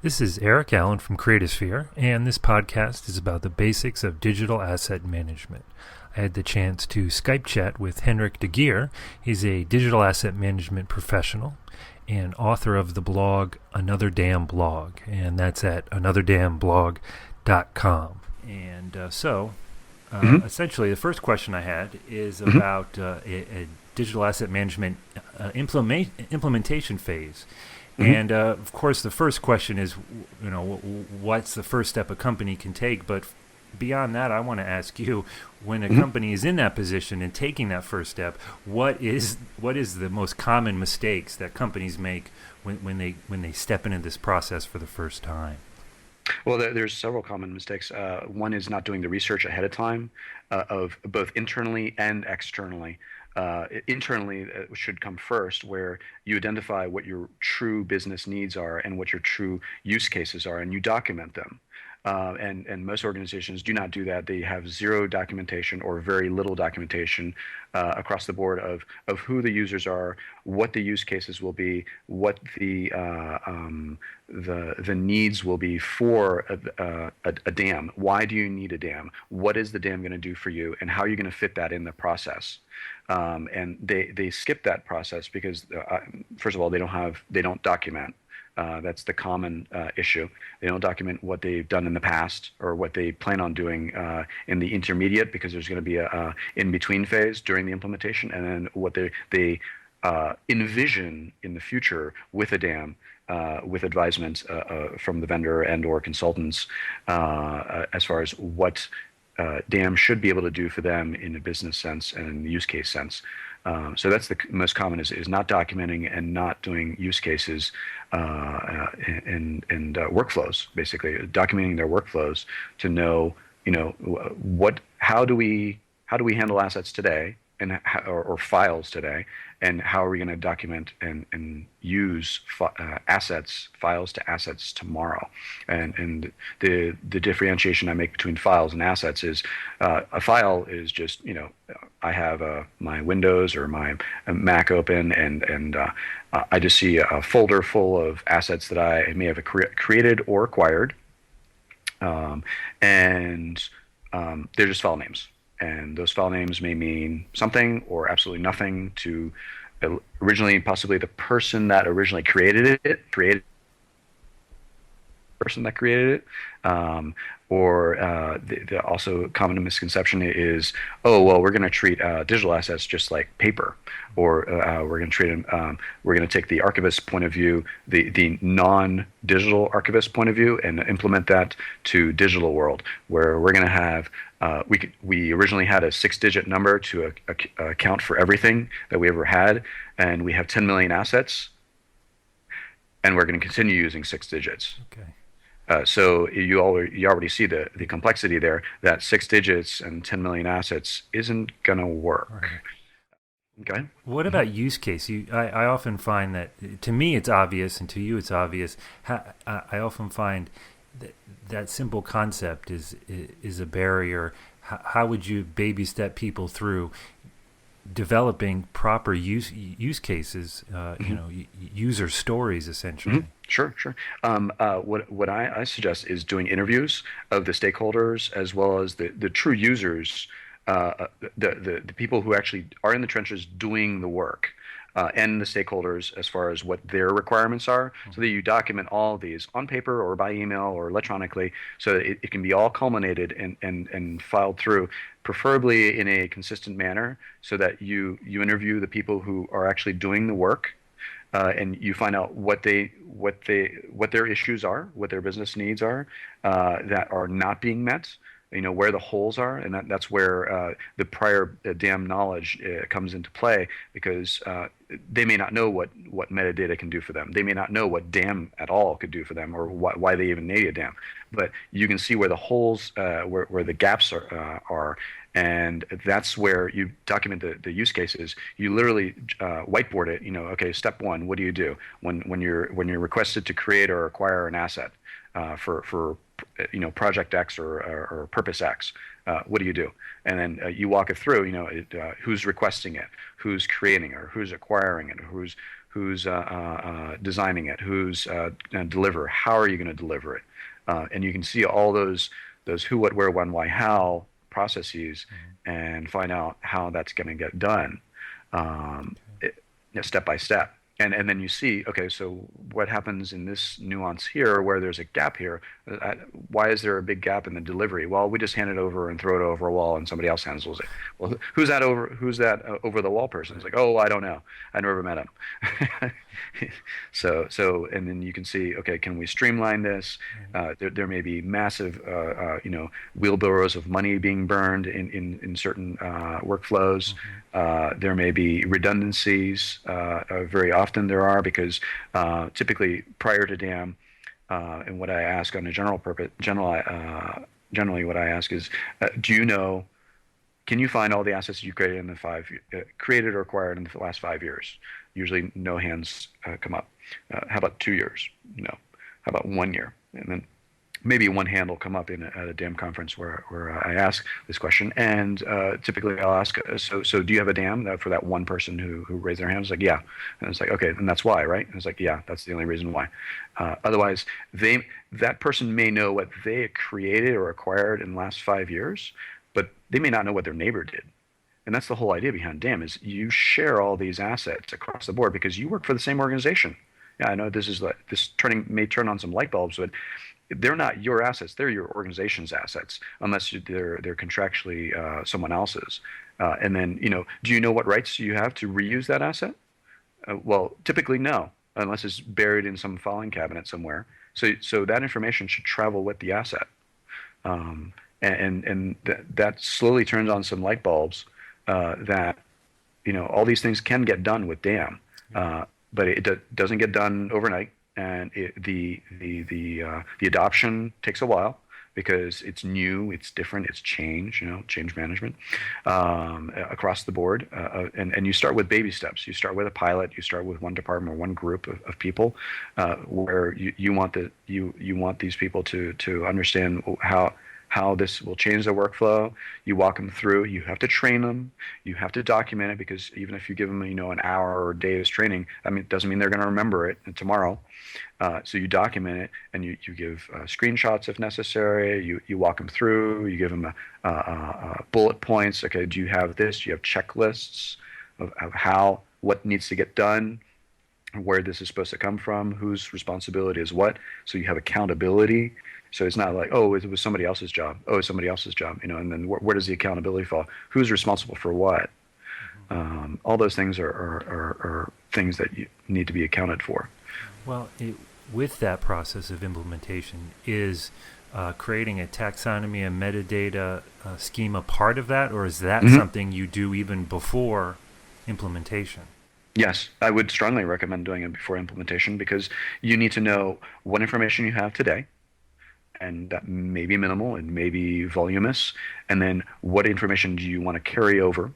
This is Aric Allen from Createasphere, and this podcast is about the basics of digital asset management. I had the chance to Skype chat with Henrik de Gyor. He's a digital asset management professional and author of the blog Another Damn Blog, and that's at anotherdamnblog.com. And essentially, the first question I had is about a digital asset management implementation phase. And of course, the first question is, what's the first step a company can take? But beyond that, I want to ask you, when a company is in that position and taking that first step, what is the most common mistakes that companies make when they step into this process for the first time? Well, there's several common mistakes. One is not doing the research ahead of time, of both internally and externally. Internally, it should come first, where you identify what your true business needs are and what your true use cases are, and you document them. And most organizations do not do that. They have zero documentation or very little documentation across the board of who the users are, what the use cases will be, what the needs will be for a dam. Why do you need a dam? What is the dam going to do for you, and how are you going to fit that in the process? And they skip that process because first of all, they don't document. That's the common issue. They don't document what they've done in the past or what they plan on doing in the intermediate, because there's going to be a in-between phase during the implementation, and then what they envision in the future with a dam, with advisement from the vendor and or consultants as far as what DAM should be able to do for them in a business sense and in the use case sense. So that's the most common, is not documenting and not doing use cases and workflows. Basically, documenting their workflows to know, how do we handle assets today, and or files today, and how are we going to document and use files to assets tomorrow? And the differentiation I make between files and assets is a file is just, I have my Windows or my Mac open, and I just see a folder full of assets that I may have created or acquired, and they're just file names. And those file names may mean something or absolutely nothing to originally possibly the person that originally created it, or the also common misconception is, oh well, we're going to treat digital assets just like paper, or we're going to treat them. We're going to take the archivist point of view, the non-digital archivist point of view, and implement that to digital world, where we're going to have. We originally had a 6-digit number to account for everything that we ever had, and we have 10 million assets, and we're going to continue using 6 digits. Okay. So you already see the complexity there. That 6 digits and 10 million assets isn't going to work. Right. Okay. What about use case? I often find that, to me it's obvious, and to you it's obvious. I often find that simple concept is a barrier. How would you baby step people through developing proper use cases? User stories, essentially. Sure. What I suggest is doing interviews of the stakeholders, as well as the true users, the people who actually are in the trenches doing the work, and the stakeholders as far as what their requirements are, so that you document all of these on paper or by email or electronically, so that it can be all culminated and filed through, preferably in a consistent manner, so that you interview the people who are actually doing the work, and you find out what their issues are, what their business needs are, that are not being met. Where the holes are, and that's where the prior DAM knowledge comes into play, because they may not know what metadata can do for them. They may not know what DAM at all could do for them, or why they even need a DAM. But you can see where the holes, where the gaps are, and that's where you document the use cases. You literally whiteboard it. Okay, step one, what do you do when you're requested to create or acquire an asset for project X or purpose X? What do you do? And then you walk it through. Who's requesting it, who's creating it, or who's acquiring it, or who's designing it, who's going to deliver, how are you going to deliver it, and you can see all those who, what, where, when, why, how processes, and find out how that's going to get done, step by step. And then you see, okay, so what happens in this nuance here where there's a gap here? Why is there a big gap in the delivery? Well, we just hand it over and throw it over a wall and somebody else handles it. Well, who's that over the wall person? It's like, oh, I don't know. I never met him. And then you can see, okay, can we streamline this? There may be massive, wheelbarrows of money being burned in certain workflows. There may be redundancies. Very often there are, because typically prior to DAM, and what I ask on a generally what I ask is, do you know? Can you find all the assets you created in the created or acquired in the last 5 years? Usually, no hands come up. How about 2 years? No. How about 1 year? And then maybe one hand will come up at a DAM conference where I ask this question. And typically, I'll ask, so do you have a DAM for that one person who raised their hand? It's like, yeah. And it's like, okay, and that's why, right? And it's like, yeah, that's the only reason why. Otherwise, that person may know what they created or acquired in the last 5 years, but they may not know what their neighbor did. And that's the whole idea behind DAM, is you share all these assets across the board because you work for the same organization. Yeah, I know this may turn on some light bulbs, but they're not your assets; they're your organization's assets, unless they're contractually someone else's. And then, do you know what rights you have to reuse that asset? Well, typically no, unless it's buried in some filing cabinet somewhere. So that information should travel with the asset. And that slowly turns on some light bulbs that all these things can get done with DAM, but it doesn't get done overnight, and the adoption takes a while because it's new, it's different, it's change management across the board, and you start with baby steps. You start with a pilot. You start with one department or one group of people, where you want these people to understand how this will change their workflow. You walk them through. You have to train them. You have to document it, because even if you give them, an hour or a day's training, it doesn't mean they're going to remember it tomorrow. So you document it, and you give screenshots if necessary. You walk them through. You give them bullet points. Okay, do you have this? Do you have checklists of what needs to get done, where this is supposed to come from, whose responsibility is what? So you have accountability. So it's not like, oh, it was somebody else's job. Oh, it's somebody else's job. And then where does the accountability fall? Who's responsible for what? All those things are things that you need to be accounted for. Well, with that process of implementation, is creating a taxonomy and metadata schema part of that, or is that something you do even before implementation? Yes, I would strongly recommend doing it before implementation, because you need to know what information you have today, and that may be minimal and may be voluminous, and then what information do you want to carry over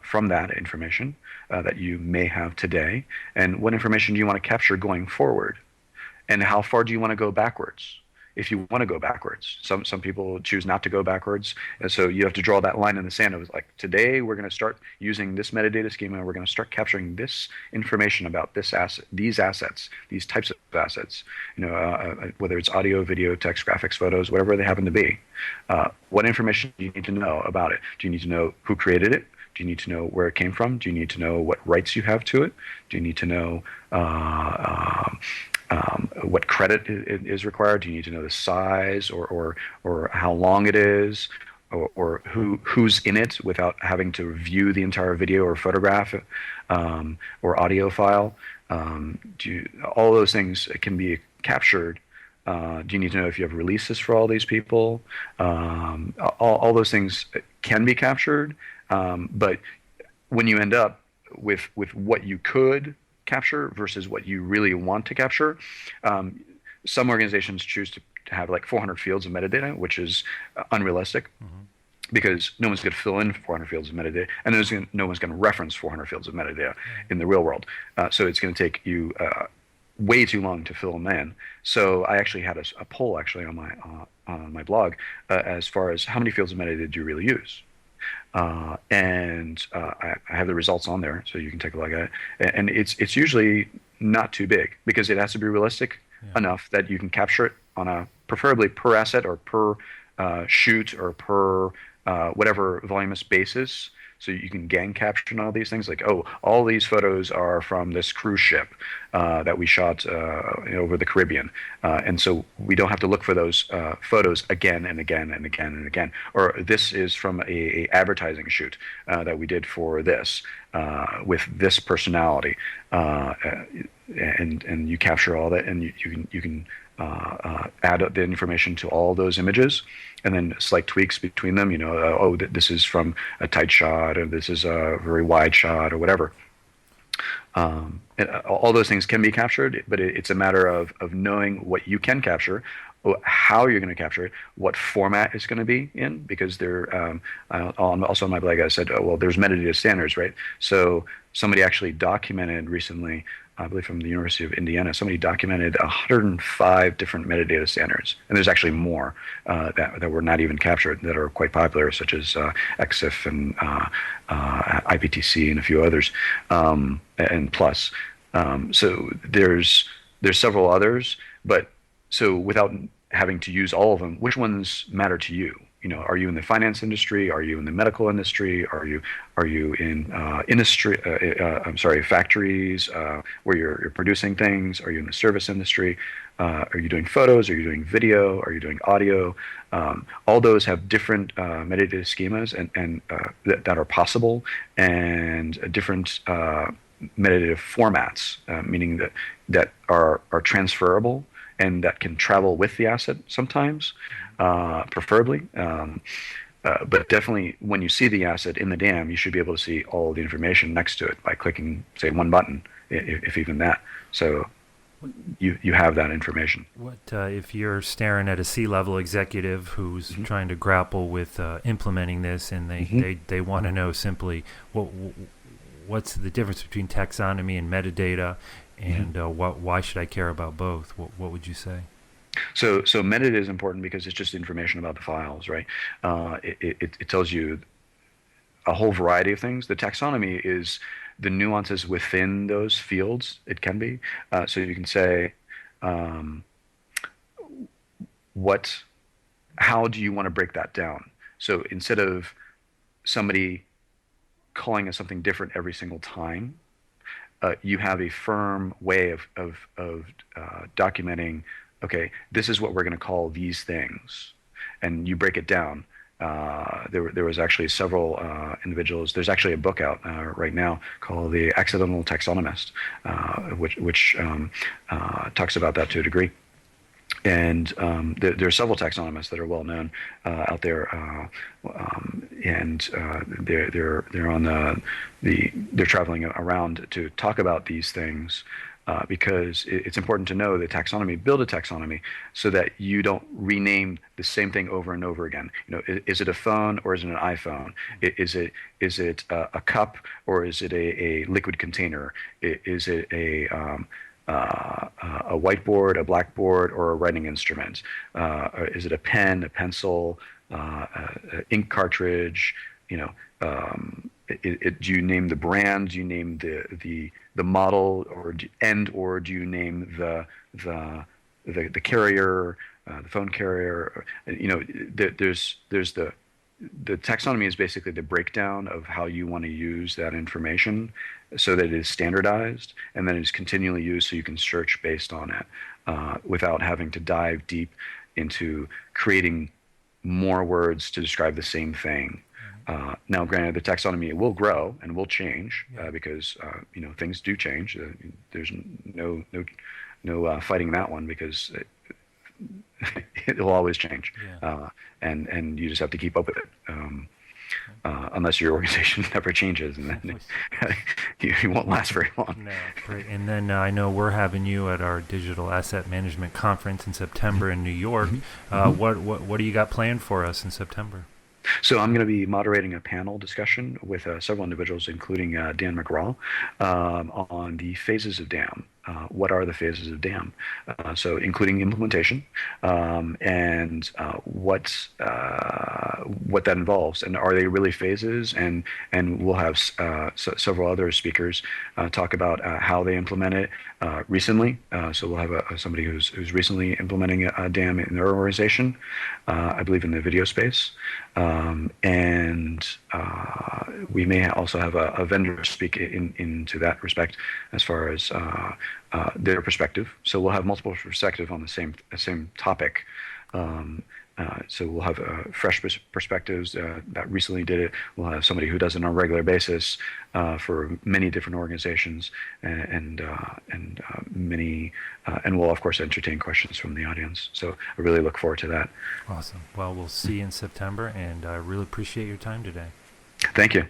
from that information that you may have today, and what information do you want to capture going forward, and how far do you want to go backwards? If you want to go backwards, some people choose not to go backwards, and so you have to draw that line in the sand. It was like, today we're going to start using this metadata schema, and we're going to start capturing this information about this asset, these assets, these types of assets. Whether it's audio, video, text, graphics, photos, whatever they happen to be. What information do you need to know about it? Do you need to know who created it? Do you need to know where it came from? Do you need to know what rights you have to it? Do you need to know what credit is required? Do you need to know the size or how long it is, or who's in it without having to view the entire video or photograph or audio file? All those things can be captured. Do you need to know if you have releases for all these people? All those things can be captured, but when you end up with what you could capture versus what you really want to capture, some organizations choose to have like 400 fields of metadata, which is unrealistic, because no one's going to fill in 400 fields of metadata, and no one's going to reference 400 fields of metadata in the real world. So it's going to take you way too long to fill them in. So I actually had a poll on my blog as far as how many fields of metadata do you really use. I have the results on there, so you can take a look at it. And it's usually not too big because it has to be realistic Yeah. enough that you can capture it on a preferably per asset or per shoot or per whatever voluminous basis. So you can gang capture all these things like, oh, all these photos are from this cruise ship that we shot over the Caribbean. And so we don't have to look for those photos again and again and again and again. Or this is from a advertising shoot that we did for this with this personality. And you capture all that, and you can add the information to all those images, and then slight tweaks between them. This is from a tight shot, or this is a very wide shot, or whatever. And all those things can be captured, but it's a matter of knowing what you can capture, how you're going to capture it, what format it's going to be in, because also on my blog I said, well, there's metadata standards, right? So somebody actually documented recently, I believe from the University of Indiana, somebody documented 105 different metadata standards, and there's actually more that were not even captured that are quite popular, such as EXIF and IPTC and a few others, and plus. So there's several others, but so without having to use all of them, which ones matter to you? Are you in the finance industry? Are you in the medical industry? Are you in industry? Factories where you're producing things? Are you in the service industry? Are you doing photos? Are you doing video? Are you doing audio? All those have different metadata schemas and that are possible, and different metadata formats, meaning that are transferable and that can travel with the asset sometimes, preferably. But definitely when you see the asset in the DAM, you should be able to see all the information next to it by clicking, say, one button, if even that. So you have that information. What if you're staring at a C-level executive who's trying to grapple with implementing this, and they want to know simply what's the difference between taxonomy and metadata, and why should I care about both? What would you say? So metadata is important because it's just information about the files, right? It tells you a whole variety of things. The taxonomy is the nuances within those fields. It can be. So you can say, how do you want to break that down? So instead of somebody calling it something different every single time, you have a firm way of documenting, okay, this is what we're going to call these things, and you break it down. There was actually several individuals. There's actually a book out right now called The Accidental Taxonomist, which talks about that to a degree. And there are several taxonomists that are well known out there, and they're on they're traveling around to talk about these things. Because it's important to know the taxonomy, build a taxonomy so that you don't rename the same thing over and over again. Is it a phone or is it an iPhone? Is it a cup or is it a liquid container? Is it a whiteboard, a blackboard, or a writing instrument? Is it a pen, a pencil, ink cartridge? Do you name the brand? Do you name the model, or do you name the carrier, the phone carrier? There's the taxonomy is basically the breakdown of how you want to use that information, so that it is standardized and then it is continually used, so you can search based on it without having to dive deep into creating more words to describe the same thing. Now, granted, the taxonomy will grow and will change because things do change. There's no fighting that one, because it will always change, and you just have to keep up with it. Unless your organization never changes, and then you won't last very long. No, great. And then I know we're having you at our Digital Asset Management Conference in September in New York. What do you got planned for us in September? So I'm going to be moderating a panel discussion with several individuals, including Dan McGraw, on the phases of DAM. what are the phases of DAM, so including implementation, and what that involves, and are they really phases? And we'll have several other speakers talk about how they implement it recently. So we'll have somebody who's recently implementing a DAM in their organization, I believe in the video space, and we may also have a vendor speak into that respect as far as their perspective. So we'll have multiple perspectives on the same topic. So we'll have fresh perspectives that recently did it. We'll have somebody who does it on a regular basis for many different organizations, and we'll of course entertain questions from the audience. So I really look forward to that. Awesome. Well, we'll see you in September, and I really appreciate your time today. Thank you.